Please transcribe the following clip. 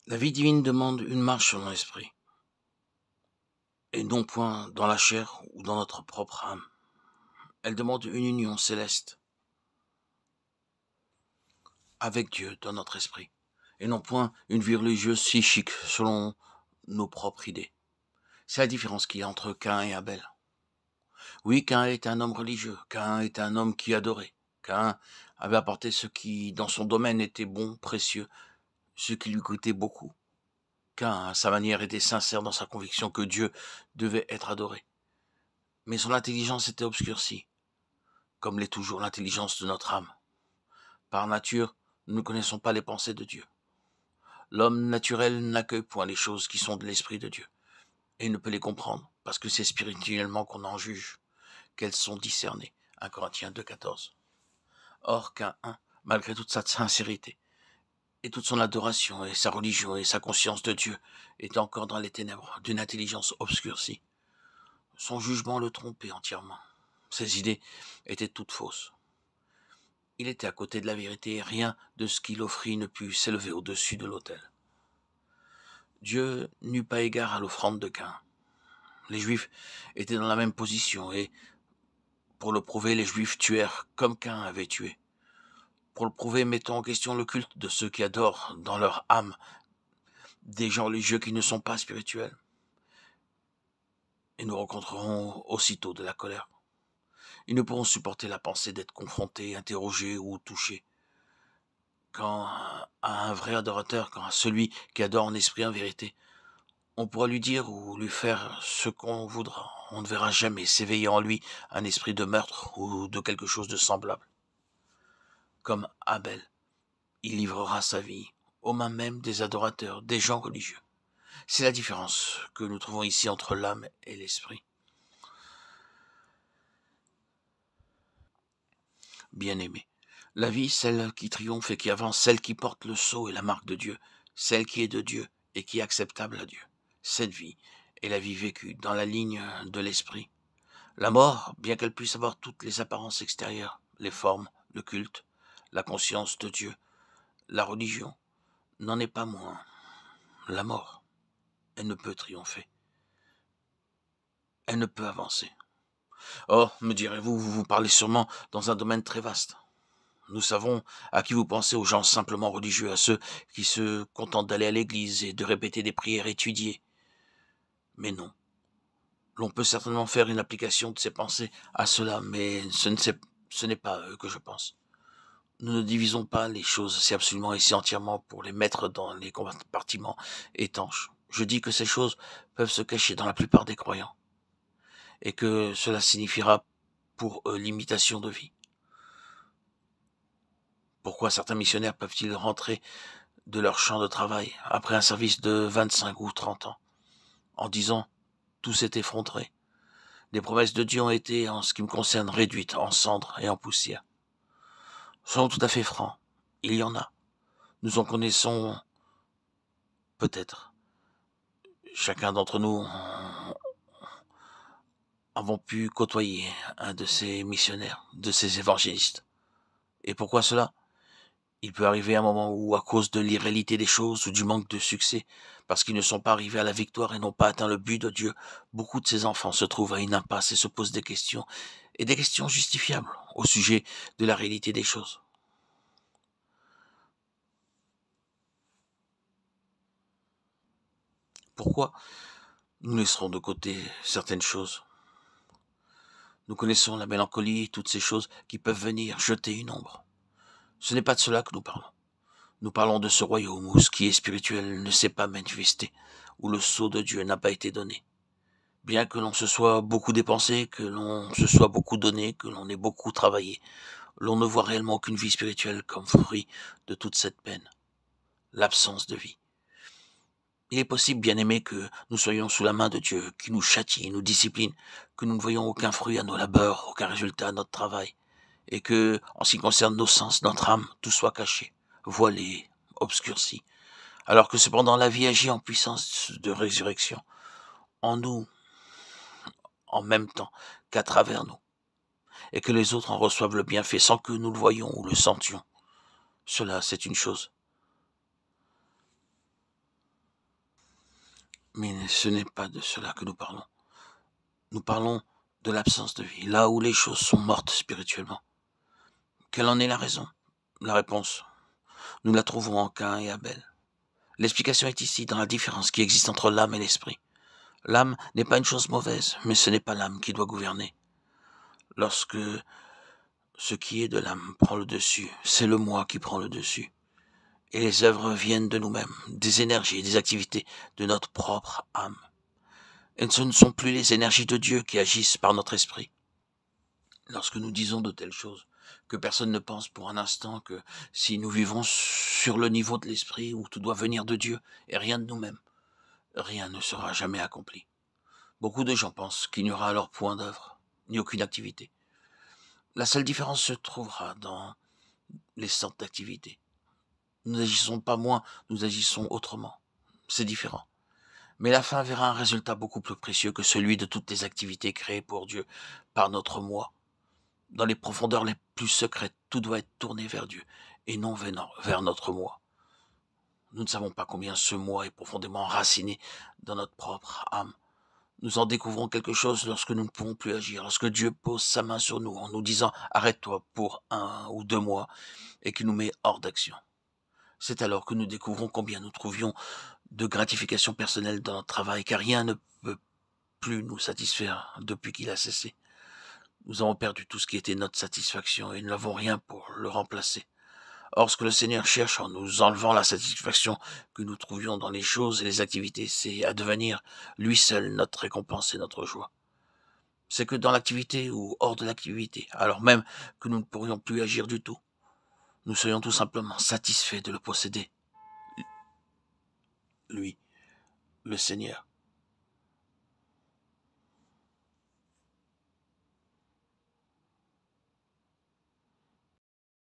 La vie divine demande une marche selon l'esprit, et non point dans la chair ou dans notre propre âme. Elle demande une union céleste avec Dieu dans notre esprit, et non point une vie religieuse psychique selon nos propres idées. C'est la différence qu'il y a entre Caïn et Abel. Oui, Caïn était un homme religieux, Caïn était un homme qui adorait, Caïn avait apporté ce qui, dans son domaine, était bon, précieux, ce qui lui coûtait beaucoup. Caïn, à sa manière, était sincère dans sa conviction que Dieu devait être adoré. Mais son intelligence était obscurcie, comme l'est toujours l'intelligence de notre âme. Par nature, nous ne connaissons pas les pensées de Dieu. L'homme naturel n'accueille point les choses qui sont de l'esprit de Dieu, et ne peut les comprendre, parce que c'est spirituellement qu'on en juge, qu'elles sont discernées. 1 Corinthiens 2,14. Or Caïn, malgré toute sa sincérité, et toute son adoration, et sa religion, et sa conscience de Dieu, était encore dans les ténèbres d'une intelligence obscurcie. Son jugement le trompait entièrement. Ses idées étaient toutes fausses. Il était à côté de la vérité et rien de ce qu'il offrit ne put s'élever au-dessus de l'autel. Dieu n'eut pas égard à l'offrande de Caïn. Les Juifs étaient dans la même position et, pour le prouver, les Juifs tuèrent comme Caïn avait tué. Pour le prouver, mettons en question le culte de ceux qui adorent dans leur âme des gens religieux qui ne sont pas spirituels. Et nous rencontrerons aussitôt de la colère. Ils ne pourront supporter la pensée d'être confrontés, interrogés ou touchés. Quand à un vrai adorateur, quand à celui qui adore en esprit en vérité, on pourra lui dire ou lui faire ce qu'on voudra. On ne verra jamais s'éveiller en lui un esprit de meurtre ou de quelque chose de semblable. Comme Abel, il livrera sa vie aux mains même des adorateurs, des gens religieux. C'est la différence que nous trouvons ici entre l'âme et l'esprit. Bien-aimé, la vie, celle qui triomphe et qui avance, celle qui porte le sceau et la marque de Dieu, celle qui est de Dieu et qui est acceptable à Dieu. Cette vie est la vie vécue dans la ligne de l'esprit. La mort, bien qu'elle puisse avoir toutes les apparences extérieures, les formes, le culte, la conscience de Dieu, la religion, n'en est pas moins. La mort, elle ne peut triompher. Elle ne peut avancer. Oh, me direz-vous, vous parlez sûrement dans un domaine très vaste. Nous savons à qui vous pensez, aux gens simplement religieux, à ceux qui se contentent d'aller à l'église et de répéter des prières étudiées. Mais non. L'on peut certainement faire une application de ces pensées à cela, mais ce n'est pas à eux que je pense. Nous ne divisons pas les choses si absolument et si entièrement pour les mettre dans les compartiments étanches. Je dis que ces choses peuvent se cacher dans la plupart des croyants, et que cela signifiera pour eux l'imitation de vie. Pourquoi certains missionnaires peuvent-ils rentrer de leur champ de travail après un service de 25 ou 30 ans en disant « tout s'est effondré ». Les promesses de Dieu ont été, en ce qui me concerne, réduites en cendres et en poussière. Soyons tout à fait francs, il y en a. Nous en connaissons peut-être. Chacun d'entre nous avons pu côtoyer un de ces missionnaires, de ces évangélistes. Et pourquoi cela ? Il peut arriver un moment où, à cause de l'irréalité des choses ou du manque de succès, parce qu'ils ne sont pas arrivés à la victoire et n'ont pas atteint le but de Dieu, beaucoup de ces enfants se trouvent à une impasse et se posent des questions, et des questions justifiables au sujet de la réalité des choses. Pourquoi nous laisserons de côté certaines choses ? Nous connaissons la mélancolie et toutes ces choses qui peuvent venir jeter une ombre. Ce n'est pas de cela que nous parlons. Nous parlons de ce royaume où ce qui est spirituel ne s'est pas manifesté, où le sceau de Dieu n'a pas été donné. Bien que l'on se soit beaucoup dépensé, que l'on se soit beaucoup donné, que l'on ait beaucoup travaillé, l'on ne voit réellement aucune vie spirituelle comme fruit de toute cette peine. L'absence de vie. Il est possible, bien-aimé, que nous soyons sous la main de Dieu, qui nous châtie, nous discipline, que nous ne voyons aucun fruit à nos labeurs, aucun résultat à notre travail, et que, en ce qui concerne nos sens, notre âme, tout soit caché, voilé, obscurci, alors que cependant la vie agit en puissance de résurrection, en nous, en même temps qu'à travers nous, et que les autres en reçoivent le bienfait sans que nous le voyions ou le sentions. Cela, c'est une chose. Mais ce n'est pas de cela que nous parlons. Nous parlons de l'absence de vie, là où les choses sont mortes spirituellement. Quelle en est la raison? La réponse, nous la trouvons en Caïn et Abel. L'explication est ici dans la différence qui existe entre l'âme et l'esprit. L'âme n'est pas une chose mauvaise, mais ce n'est pas l'âme qui doit gouverner. Lorsque ce qui est de l'âme prend le dessus, c'est le moi qui prend le dessus. Et les œuvres viennent de nous-mêmes, des énergies et des activités de notre propre âme. Et ce ne sont plus les énergies de Dieu qui agissent par notre esprit. Lorsque nous disons de telles choses, que personne ne pense pour un instant que si nous vivons sur le niveau de l'esprit où tout doit venir de Dieu et rien de nous-mêmes, rien ne sera jamais accompli. Beaucoup de gens pensent qu'il n'y aura alors point d'œuvre, ni aucune activité. La seule différence se trouvera dans les sortes d'activités. Nous n'agissons pas moins, nous agissons autrement. C'est différent. Mais la fin verra un résultat beaucoup plus précieux que celui de toutes les activités créées pour Dieu par notre moi. Dans les profondeurs les plus secrètes, tout doit être tourné vers Dieu et non vers notre moi. Nous ne savons pas combien ce moi est profondément enraciné dans notre propre âme. Nous en découvrons quelque chose lorsque nous ne pouvons plus agir, lorsque Dieu pose sa main sur nous en nous disant « arrête-toi pour 1 ou 2 mois » et qu'il nous met hors d'action. C'est alors que nous découvrons combien nous trouvions de gratification personnelle dans notre travail, car rien ne peut plus nous satisfaire depuis qu'il a cessé. Nous avons perdu tout ce qui était notre satisfaction et nous n'avons rien pour le remplacer. Or, ce que le Seigneur cherche en nous enlevant la satisfaction que nous trouvions dans les choses et les activités, c'est à devenir lui seul notre récompense et notre joie. C'est que dans l'activité ou hors de l'activité, alors même que nous ne pourrions plus agir du tout, nous soyons tout simplement satisfaits de le posséder. Lui, le Seigneur.